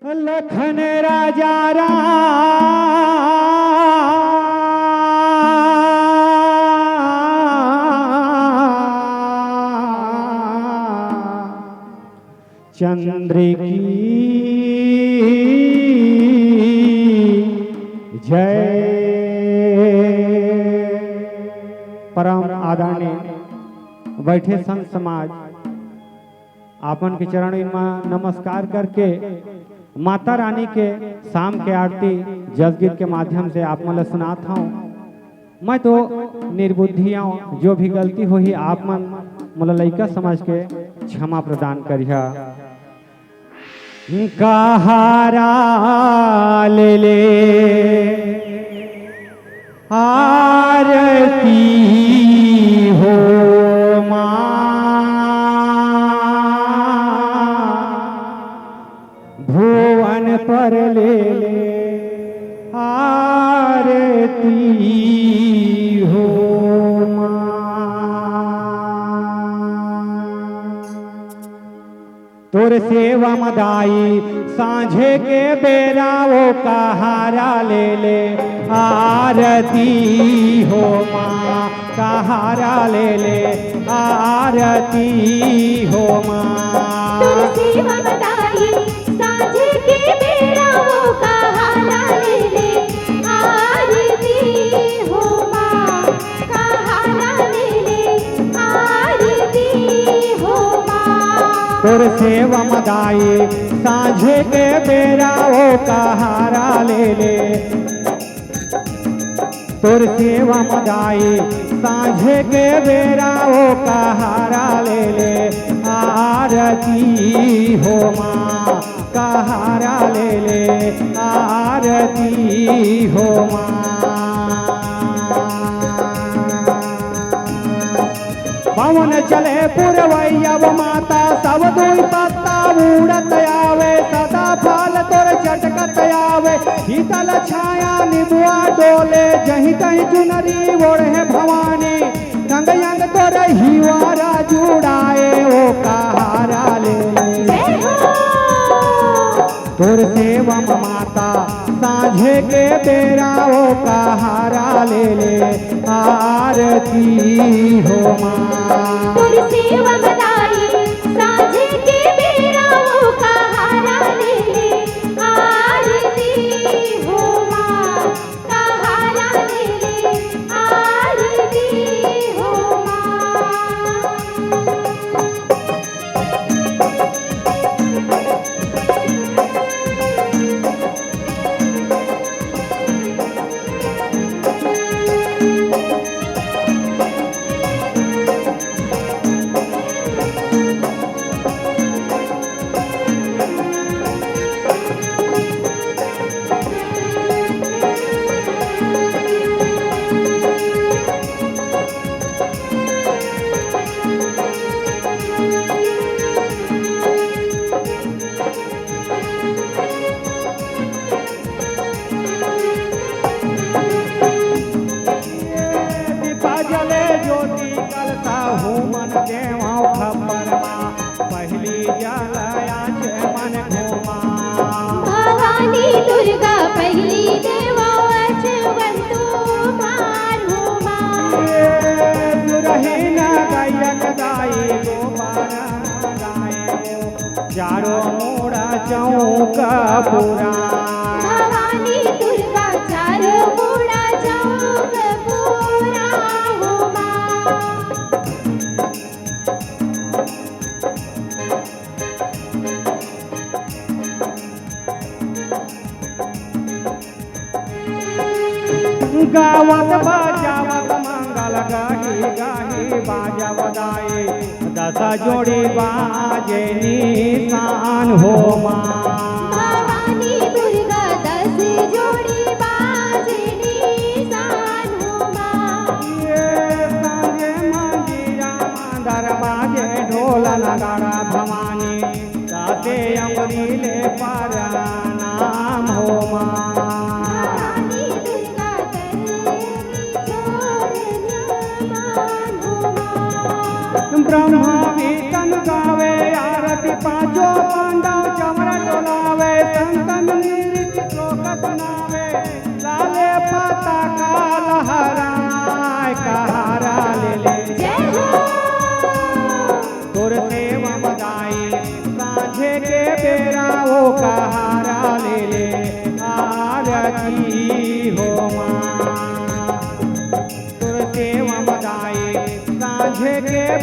लखन राजा राम चंद्र की जय। परम आदरणीय बैठे संत समाज आपन के चरण में नमस्कार करके माता रानी के शाम के आरती जसगीत के माध्यम से आप मन सुनाता हूँ। मैं तो निर्बुद्धियाँ जो भी गलती हुई आप मन मतलब लइका समझ के क्षमा प्रदान करिया। कहारा ले ले आरती हो भुवन पर ले ले आरती हो तोर सेवा मदाई सांझे के बेरा वो कहारा ले ले आरती हो माँ। कहारा ले ले आरती हो माँ। तोर सेवा मदाई सांझे के बेरा वो कहारा ले ले आरती हो माँ। कहारा ले ले आरती हो माँ। तोर सेवा मदाई सांझे के बेरा वो कहारा ले ले। तोर सेवा मदाई सांझे के बेरा वो कहारा ले ले आरती हो माँ। कहारा ले ले आरती हो माँ। पवन चले पुरवैया माता सब दुई पत्ता उड़त आवे। सदा फल तोर चटकत आवे। शीतल छाया निबुआ डोले जहीं तहीं चुनरी ओढ़े भवानी। संग अंग तोर हिवारा जुड़ाए ओ कहारा ले ले। तोर सेवा माता सांझे के बेरा ओ कहारा ले ले आरती हो माँ। तोर सेवा मदाई सांझे के बेरा वो कहारा ले ले आरती हो माँ। कहारा ले ले आरती हो माँ। मन देवा खबर पहली जलया से मन घूमा। भवानी दुर्गा पहली देवा अचवंतु भार होमा। दुरहीन गायक गाई गोपाल गाए चारों मोड़ा चौक पूरा। भवानी दुर्गा चारों मोड़ा चौक पूरा होमा। गावत बजावत मंगल गाही गाही बाजा बदाई। दस जोड़ी बाजे निशान हो माँ। भवानी दुर्गा 10 जोड़ी बाजे निशान हो माँ। ये संगे मंजीरा मांदर बाजे ढोल नगाड़ा भवानी। साते अमरीले पर नाम हो माँ। ब्रह्मा कीर्तन गावे आरती पांचों पांडव चमर डोलावे। संग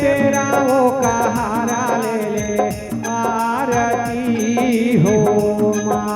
बेरा वो कहारा ले ले आरती हो माँ।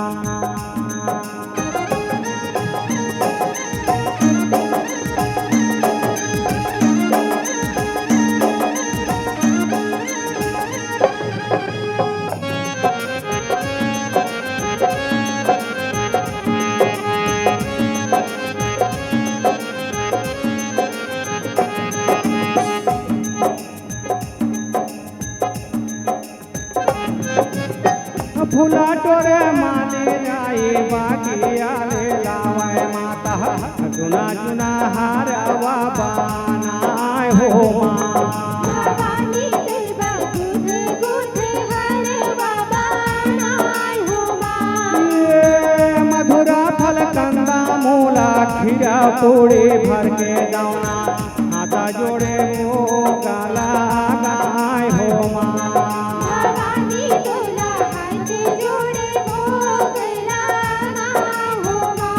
फूला टोरे माने जाए बागिया ले लावे माता चुना चुना हारवा बनाए हो माँ। भवानी तेरा दूध दूध हरवा बनाए हो माँ। ये मधुरा फल कंदा मूला खीरा पूरी भर के दाना हाथा जोड़े वो काला गाय हो माँ। भवानी तोला हाथ जोड़े भोग लगाए हो माँ।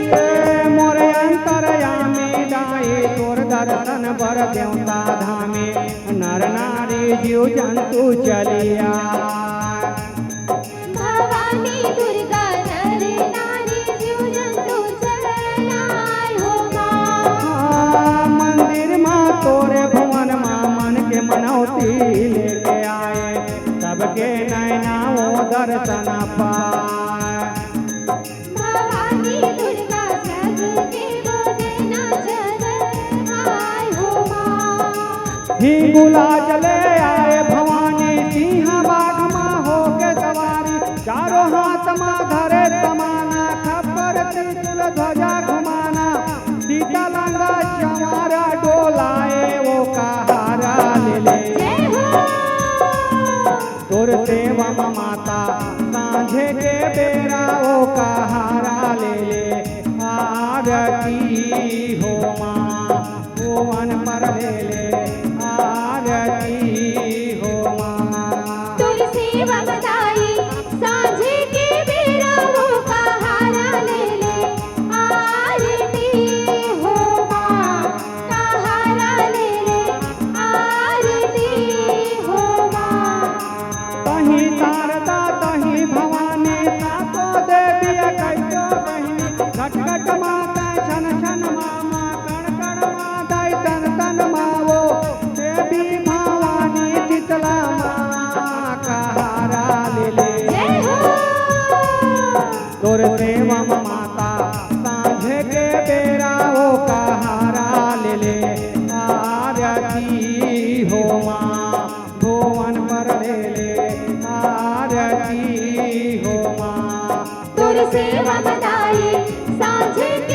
ये मोरे अंतरयामी दाई तोर दर्शन बर देवता धामे नर नारी जीव जंतु चलिया। भवानी दुर्गा नर नारी जीव जंतु चलाए हो माँ। मंदिर माँ तोरे भुवन माँ मन के मनौती लेके आए सबके नैना वो दर्शन पाए। भवानी दुर्गा सबके गोदना चलाए हो माँ। हिंगुला चले आए भवानी सिंह बाघ माँ हो के सवारी चारों हाथ माँ धरे तमाना खबर त्रिशूल ध्वजा घुमाना सीता लंगा चमारा डोलाए वो कहारा ले ले। जय हो तोर सेवा माता सांझे के बेरा वो कहारा ले ले आरती हो माँ। भुवन पर ले ले आरती हो माँ। तुर सेवा बताई सांझे के बेरा वो कहारा ले ले आरती हो माँ। कहारा ले ले आरती हो माँ। तहीं शारदा तहीं भवानी सातो देवी कैसो बहिनी घट घट माता छन छन मामा कण कण माता तन तन मावो देवी भवानी शीतला माँ कहारा ले ले। जय हो तोर सेवा माता सांझे के बेरा वो कहारा ले ले आरती हो माँ। भुवन पर ले ले आरती हो माँ। तुर सेवा बताई सांझे के